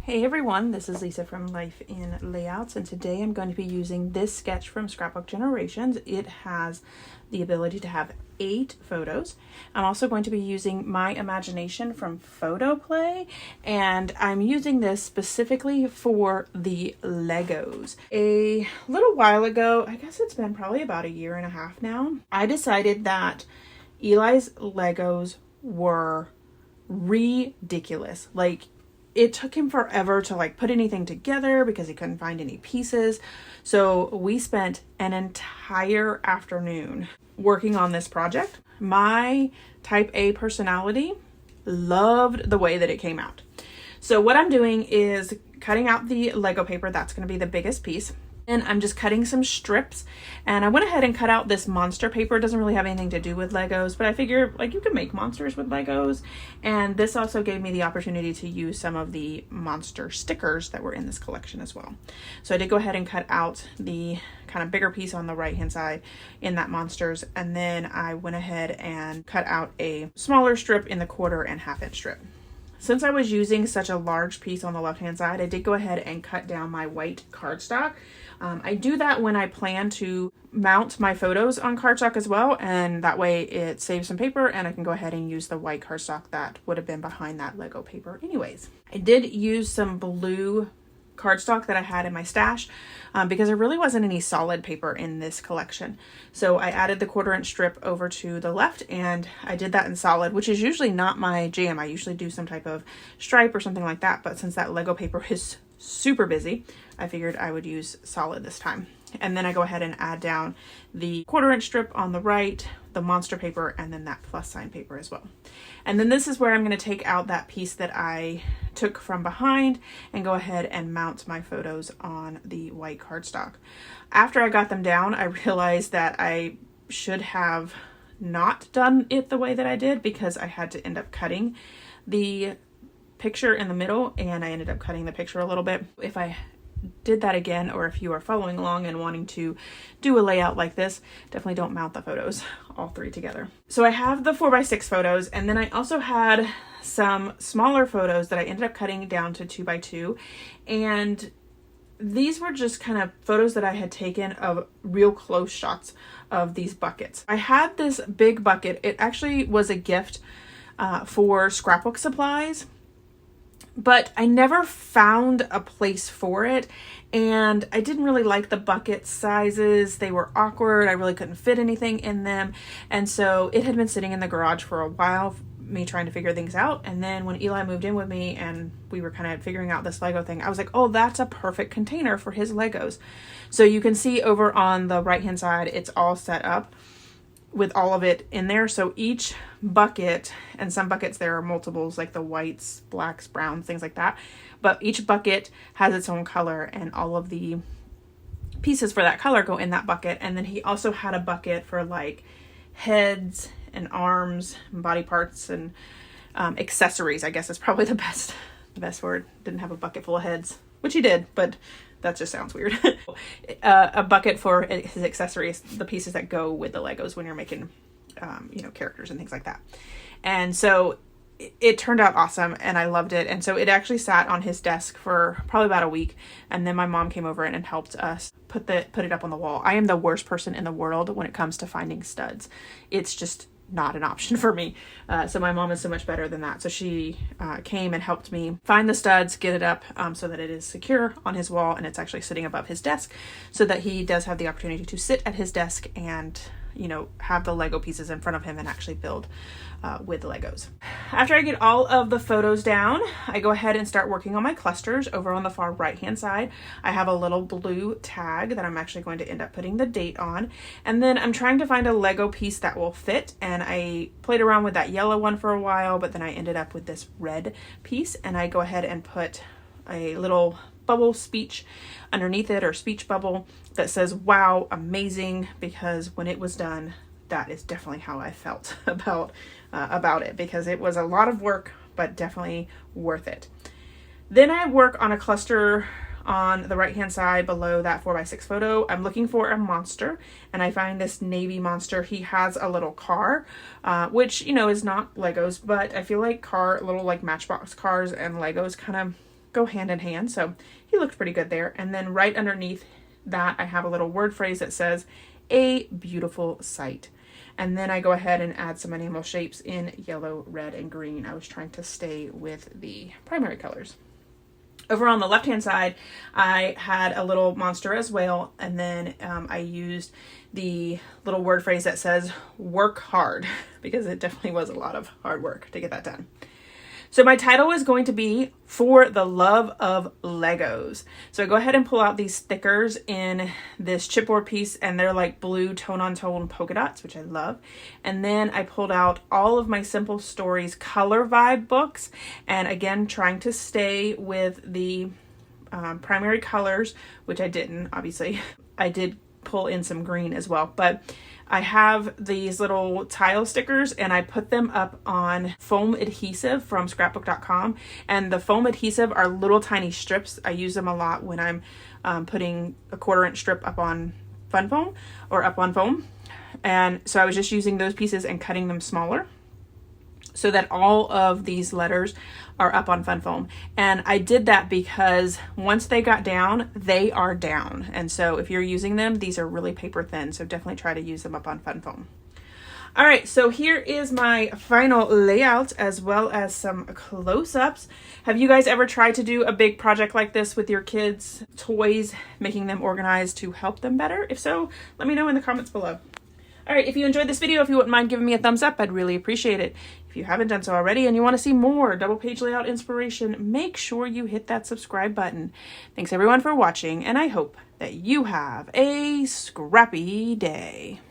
Hey everyone, this is Lisa from Life in Layouts, and today I'm going to be using this sketch from Scrapbook Generations. It has the ability to have 8 photos. I'm also going to be using my imagination from PhotoPlay, and I'm using this specifically for the Legos. A little while ago, I guess it's been probably about a year and a half now, I decided that Eli's Legos were ridiculous. It took him forever to put anything together because he couldn't find any pieces. So we spent an entire afternoon working on this project. My type A personality loved the way that it came out. So what I'm doing is cutting out the Lego paper. That's going to be the biggest piece. And I'm just cutting some strips, and I went ahead and cut out this monster paper. It doesn't really have anything to do with Legos, but I figure you can make monsters with Legos. And this also gave me the opportunity to use some of the monster stickers that were in this collection as well. So I did go ahead and cut out the kind of bigger piece on the right hand side in that monsters, and then I went ahead and cut out a smaller strip in the 1/4 and 1/2 inch strip. Since I was using such a large piece on the left hand side, I did go ahead and cut down my white cardstock. I do that when I plan to mount my photos on cardstock as well, and that way it saves some paper and I can go ahead and use the white cardstock that would have been behind that Lego paper anyways. I did use some blue cardstock that I had in my stash because there really wasn't any solid paper in this collection. So I added the 1/4 inch strip over to the left, and I did that in solid, which is usually not my jam. I usually do some type of stripe or something like that, but since that Lego paper is super busy, I figured I would use solid this time. And then I go ahead and add down the 1/4 inch strip on the right, the monster paper, and then that plus sign paper as well. And then this is where I'm going to take out that piece that I took from behind and go ahead and mount my photos on the white cardstock. After I got them down, I realized that I should have not done it the way that I did, because I had to end up cutting the picture in the middle, and I ended up cutting the picture a little bit. If I did that again, or if you are following along and wanting to do a layout like this, definitely don't mount the photos all 3 together. So I have the 4x6 photos, and then I also had some smaller photos that I ended up cutting down to 2x2, and these were just kind of photos that I had taken of real close shots of these buckets. I had this big bucket. It actually was a gift for scrapbook supplies, but I never found a place for it, and I didn't really like the bucket sizes. They were awkward. I really couldn't fit anything in them, and so it had been sitting in the garage for a while, me trying to figure things out. And then when Eli moved in with me and we were kind of figuring out this Lego thing, I was like, oh, that's a perfect container for his Legos. So you can see over on the right hand side, it's all set up with all of it in there. So each bucket, and some buckets there are multiples, like the whites, blacks, browns, things like that, but each bucket has its own color, and all of the pieces for that color go in that bucket. And then he also had a bucket for heads and arms and body parts and accessories, I guess is probably the best word. Didn't have a bucket full of heads, which he did, but that just sounds weird. A bucket for his accessories, the pieces that go with the Legos when you're making, characters and things like that. And so it turned out awesome, and I loved it. And so it actually sat on his desk for probably about a week, and then my mom came over and helped us put it up on the wall. I am the worst person in the world when it comes to finding studs. It's just not an option for me. So my mom is so much better than that. So she came and helped me find the studs, get it up so that it is secure on his wall, and it's actually sitting above his desk so that he does have the opportunity to sit at his desk and have the Lego pieces in front of him and actually build with the Legos. After I get all of the photos down, I go ahead and start working on my clusters. Over on the far right hand side, I have a little blue tag that I'm actually going to end up putting the date on. And then I'm trying to find a Lego piece that will fit, and I played around with that yellow one for a while, but then I ended up with this red piece, and I go ahead and put a little bubble speech underneath it, or speech bubble, that says wow, amazing, because when it was done, that is definitely how I felt about it, because it was a lot of work, but definitely worth it. Then I work on a cluster on the right hand side below that 4x6 photo. I'm looking for a monster, and I find this navy monster. He has a little car, which is not Legos, but I feel like little Matchbox cars and Legos kind of go hand in hand. So he looked pretty good there. And then right underneath that, I have a little word phrase that says, "A beautiful sight." And then I go ahead and add some enamel shapes in yellow, red, and green. I was trying to stay with the primary colors. Over on the left-hand side, I had a little monster as well, and then I used the little word phrase that says, "Work hard," because it definitely was a lot of hard work to get that done. So my title is going to be "For the Love of Legos." So I go ahead and pull out these stickers in this chipboard piece, and they're like blue tone-on-tone polka dots, which I love. And then I pulled out all of my Simple Stories color vibe books, and again, trying to stay with the primary colors, which I didn't, obviously. I did pull in some green as well, but I have these little tile stickers and I put them up on foam adhesive from scrapbook.com, and the foam adhesive are little tiny strips. I use them a lot when I'm putting a 1/4" strip up on fun foam or up on foam, and so I was just using those pieces and cutting them smaller so that all of these letters are up on fun foam. And I did that because once they got down, they are down. And so if you're using them, these are really paper thin. So definitely try to use them up on fun foam. All right, so here is my final layout as well as some close-ups. Have you guys ever tried to do a big project like this with your kids' toys, making them organized to help them better? If so, let me know in the comments below. All right, if you enjoyed this video, if you wouldn't mind giving me a thumbs up, I'd really appreciate it. If you haven't done so already and you want to see more double page layout inspiration, make sure you hit that subscribe button. Thanks everyone for watching, and I hope that you have a scrappy day.